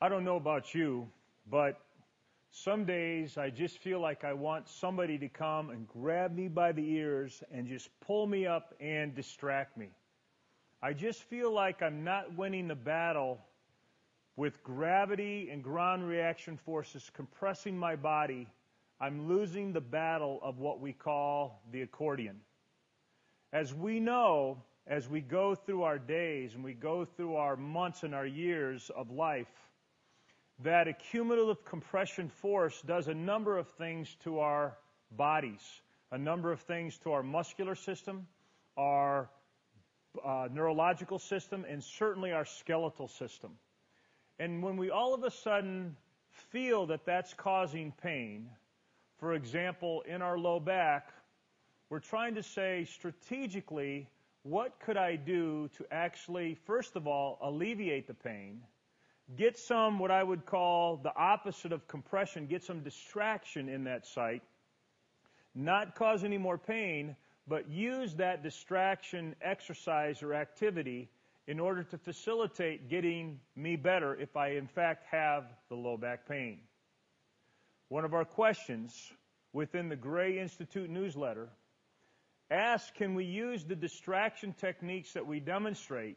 I don't know about you, but some days I just feel like I want somebody to come and grab me by the ears and just pull me up and distract me. I just feel like I'm not winning the battle with gravity and ground reaction forces compressing my body. I'm losing the battle of what we call the accordion. As we know, as we go through our days and we go through our months and our years of life, that accumulative compression force does a number of things to our bodies, a number of things to our muscular system, our neurological system, and certainly our skeletal system. And when we all of a sudden feel that that's causing pain, for example, in our low back, we're trying to say strategically, what could I do to actually, first of all, alleviate the pain, get some, what I would call the opposite of compression, get some distraction in that site, not cause any more pain, but use that distraction exercise or activity in order to facilitate getting me better if I in fact have the low back pain. One of our questions within the Gray Institute newsletter asks, can we use the distraction techniques that we demonstrate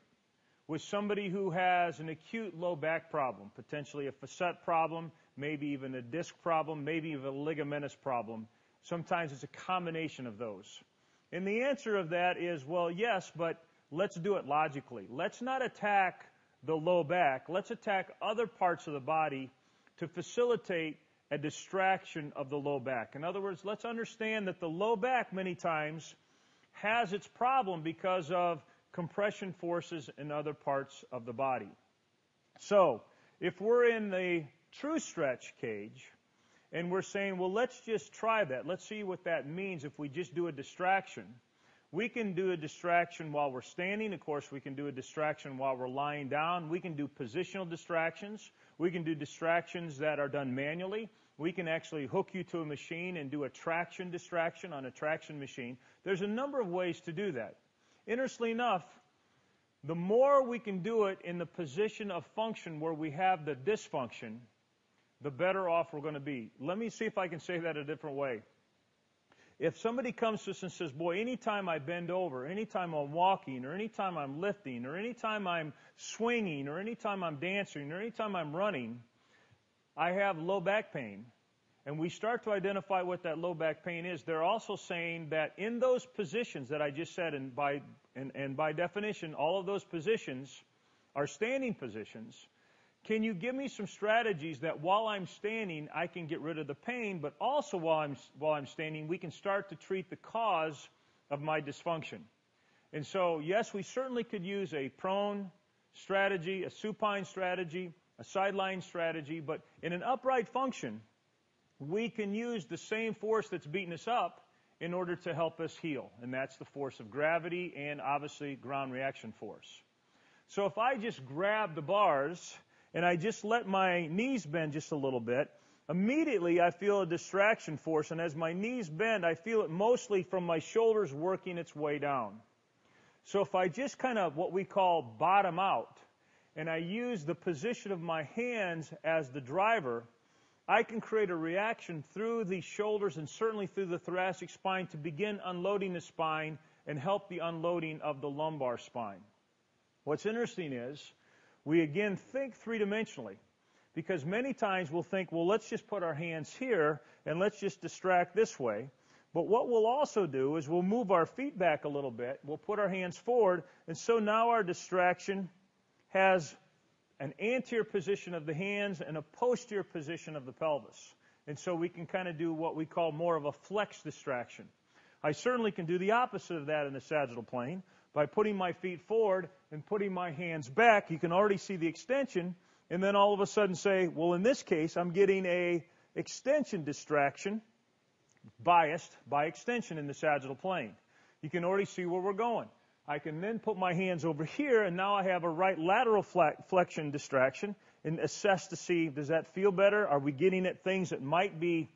with somebody who has an acute low back problem, potentially a facet problem, maybe even a disc problem, maybe even a ligamentous problem. Sometimes it's a combination of those. And the answer of that is, well, yes, but let's do it logically. Let's not attack the low back. Let's attack other parts of the body to facilitate a distraction of the low back. In other words, let's understand that the low back many times has its problem because of compression forces in other parts of the body. So, if we're in the true stretch cage, and we're saying, well, let's just try that. Let's see what that means if we just do a distraction. We can do a distraction while we're standing. Of course, we can do a distraction while we're lying down. We can do positional distractions. We can do distractions that are done manually. We can actually hook you to a machine and do a traction distraction on a traction machine. There's a number of ways to do that. Interestingly enough, the more we can do it in the position of function where we have the dysfunction, the better off we're going to be. Let me see if I can say that a different way. If somebody comes to us and says, boy, anytime I bend over, anytime I'm walking, or anytime I'm lifting, or anytime I'm swinging, or anytime I'm dancing, or anytime I'm running, I have low back pain. And we start to identify what that low back pain is. They're also saying that in those positions that I just said, and by definition, all of those positions are standing positions. Can you give me some strategies that while I'm standing, I can get rid of the pain, but also while I'm standing, we can start to treat the cause of my dysfunction? And so, yes, we certainly could use a prone strategy, a supine strategy, a sideline strategy, but in an upright function, we can use the same force that's beating us up in order to help us heal, and that's the force of gravity and obviously ground reaction force. So if I just grab the bars and I just let my knees bend just a little bit, immediately I feel a distraction force, and as my knees bend, I feel it mostly from my shoulders working its way down. So if I just kind of what we call bottom out, and I use the position of my hands as the driver, I can create a reaction through the shoulders and certainly through the thoracic spine to begin unloading the spine and help the unloading of the lumbar spine. What's interesting is we again think three-dimensionally, because many times we'll think, well, let's just put our hands here and let's just distract this way. But what we'll also do is we'll move our feet back a little bit, we'll put our hands forward, and so now our distraction has an anterior position of the hands and a posterior position of the pelvis. And so we can kind of do what we call more of a flex distraction. I certainly can do the opposite of that in the sagittal plane. By putting my feet forward and putting my hands back, you can already see the extension, and then all of a sudden say, well, in this case, I'm getting a extension distraction, biased by extension in the sagittal plane. You can already see where we're going. I can then put my hands over here, and now I have a right lateral flexion distraction, and assess to see, does that feel better? Are we getting at things that might be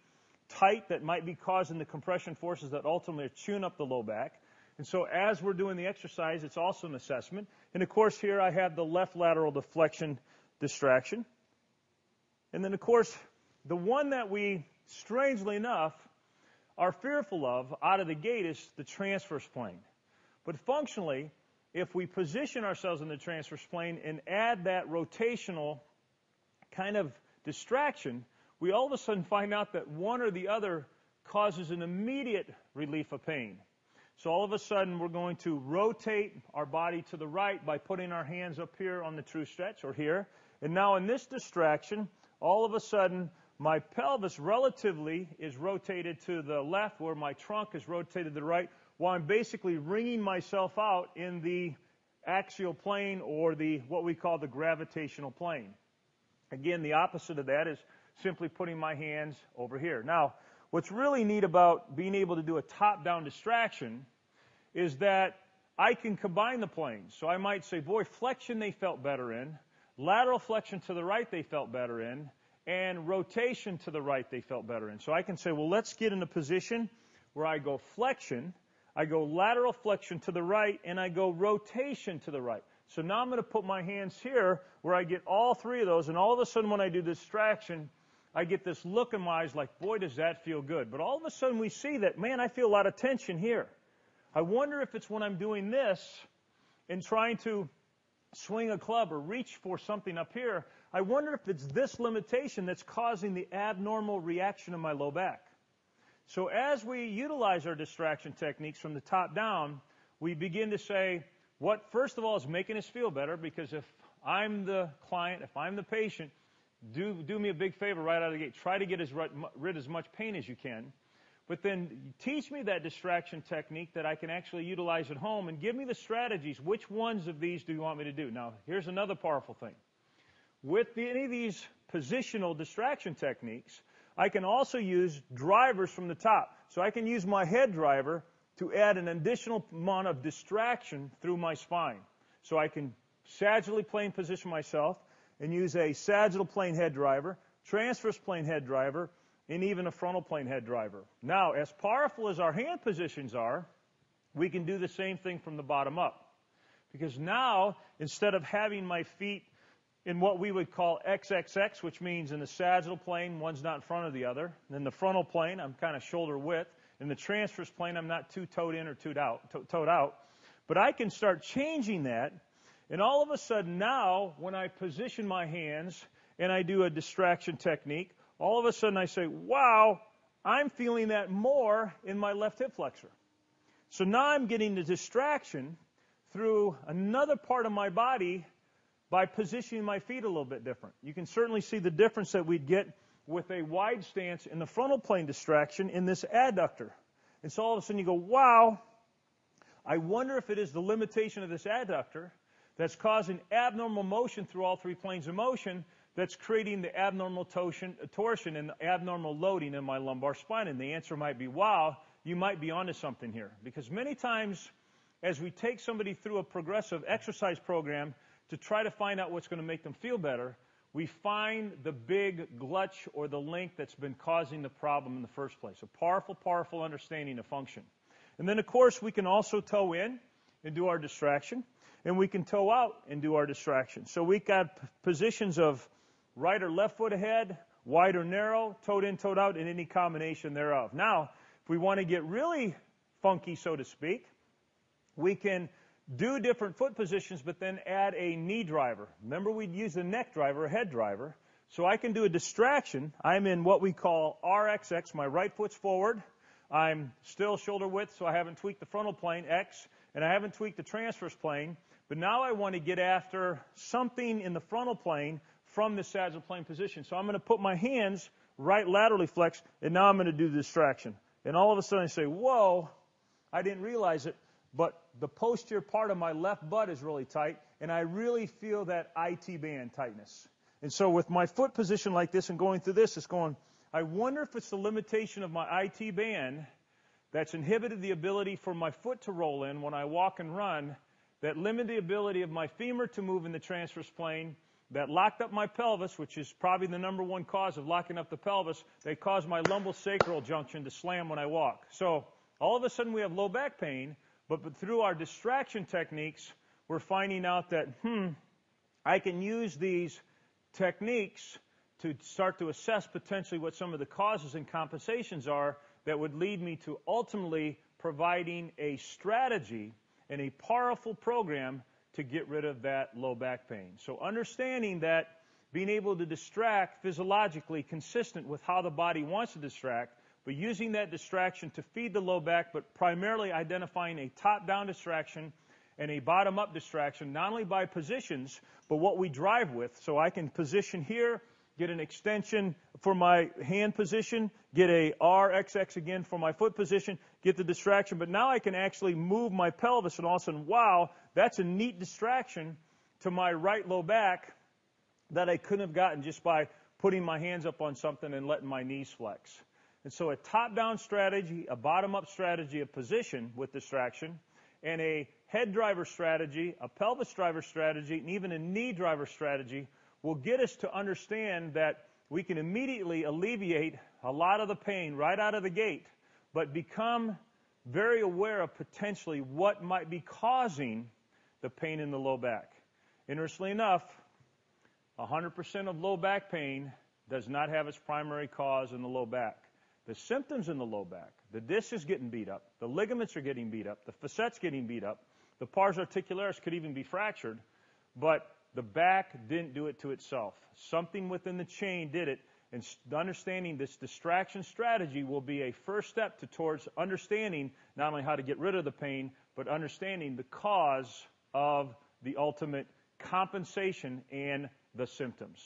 tight, that might be causing the compression forces that ultimately tune up the low back? And so as we're doing the exercise, it's also an assessment. And of course, here I have the left lateral deflection distraction. And then, of course, the one that we, strangely enough, are fearful of out of the gate is the transverse plane. But functionally, if we position ourselves in the transverse plane and add that rotational kind of distraction, we all of a sudden find out that one or the other causes an immediate relief of pain. So all of a sudden, we're going to rotate our body to the right by putting our hands up here on the true stretch, or here. And now in this distraction, all of a sudden, my pelvis relatively is rotated to the left, where my trunk is rotated to the right, while I'm basically wringing myself out in the axial plane, or the what we call the gravitational plane. Again, the opposite of that is simply putting my hands over here. Now, what's really neat about being able to do a top-down distraction is that I can combine the planes. So I might say, boy, flexion they felt better in, lateral flexion to the right they felt better in, and rotation to the right they felt better in. So I can say, well, let's get in a position where I go flexion, I go lateral flexion to the right, and I go rotation to the right. So now I'm going to put my hands here where I get all three of those, and all of a sudden when I do distraction, I get this look in my eyes like, boy, does that feel good. But all of a sudden we see that, man, I feel a lot of tension here. I wonder if it's when I'm doing this and trying to swing a club or reach for something up here, I wonder if it's this limitation that's causing the abnormal reaction in my low back. So as we utilize our distraction techniques from the top down, we begin to say, what first of all is making us feel better, because if I'm the client, if I'm the patient, do me a big favor right out of the gate. Try to get rid of as much pain as you can. But then teach me that distraction technique that I can actually utilize at home, and give me the strategies. Which ones of these do you want me to do? Now, here's another powerful thing. With any of these positional distraction techniques, I can also use drivers from the top. So I can use my head driver to add an additional amount of distraction through my spine. So I can sagittally plane position myself and use a sagittal plane head driver, transverse plane head driver, and even a frontal plane head driver. Now, as powerful as our hand positions are, we can do the same thing from the bottom up. Because now, instead of having my feet in what we would call XXX, which means in the sagittal plane, one's not in front of the other. And in the frontal plane, I'm kind of shoulder width. In the transverse plane, I'm not too toed in or toed out. But I can start changing that. And all of a sudden now, when I position my hands and I do a distraction technique, all of a sudden I say, wow, I'm feeling that more in my left hip flexor. So now I'm getting the distraction through another part of my body by positioning my feet a little bit different. You can certainly see the difference that we'd get with a wide stance in the frontal plane distraction in this adductor. And so all of a sudden you go, wow, I wonder if it is the limitation of this adductor that's causing abnormal motion through all three planes of motion that's creating the abnormal torsion and the abnormal loading in my lumbar spine. And the answer might be, wow, you might be onto something here. Because many times as we take somebody through a progressive exercise program to try to find out what's going to make them feel better, we find the big glitch or the link that's been causing the problem in the first place. A powerful, powerful understanding of function. And then, of course, we can also toe in and do our distraction. And we can toe out and do our distraction. So we got positions of right or left foot ahead, wide or narrow, toed in, toed out, and any combination thereof. Now, if we want to get really funky, so to speak, we can do different foot positions, but then add a knee driver. Remember, we'd use a neck driver, a head driver. So I can do a distraction. I'm in what we call RXX. My right foot's forward. I'm still shoulder width, so I haven't tweaked the frontal plane, X, and I haven't tweaked the transverse plane. But now I want to get after something in the frontal plane from the sagittal plane position. So I'm going to put my hands right laterally flexed, and now I'm going to do the distraction. And all of a sudden I say, whoa, I didn't realize it, but the posterior part of my left butt is really tight, and I really feel that IT band tightness. And so with my foot position like this and going through this, it's going, I wonder if it's the limitation of my IT band that's inhibited the ability for my foot to roll in when I walk and run, that limited the ability of my femur to move in the transverse plane, that locked up my pelvis, which is probably the number one cause of locking up the pelvis. They cause my lumbosacral junction to slam when I walk. So all of a sudden we have low back pain, But through our distraction techniques, we're finding out that, I can use these techniques to start to assess potentially what some of the causes and compensations are that would lead me to ultimately providing a strategy and a powerful program to get rid of that low back pain. So understanding that being able to distract physiologically consistent with how the body wants to distract, but using that distraction to feed the low back, but primarily identifying a top-down distraction and a bottom-up distraction, not only by positions, but what we drive with. So I can position here, get an extension for my hand position, get a RXX again for my foot position, get the distraction, but now I can actually move my pelvis, and all of a sudden, wow, that's a neat distraction to my right low back that I couldn't have gotten just by putting my hands up on something and letting my knees flex. And so a top-down strategy, a bottom-up strategy of position with distraction, and a head driver strategy, a pelvis driver strategy, and even a knee driver strategy will get us to understand that we can immediately alleviate a lot of the pain right out of the gate, but become very aware of potentially what might be causing the pain in the low back. Interestingly enough, 100% of low back pain does not have its primary cause in the low back. The symptoms in the low back, the disc is getting beat up, the ligaments are getting beat up, the facet's getting beat up, the pars articularis could even be fractured, but the back didn't do it to itself. Something within the chain did it, and understanding this distraction strategy will be a first step towards understanding not only how to get rid of the pain, but understanding the cause of the ultimate compensation and the symptoms.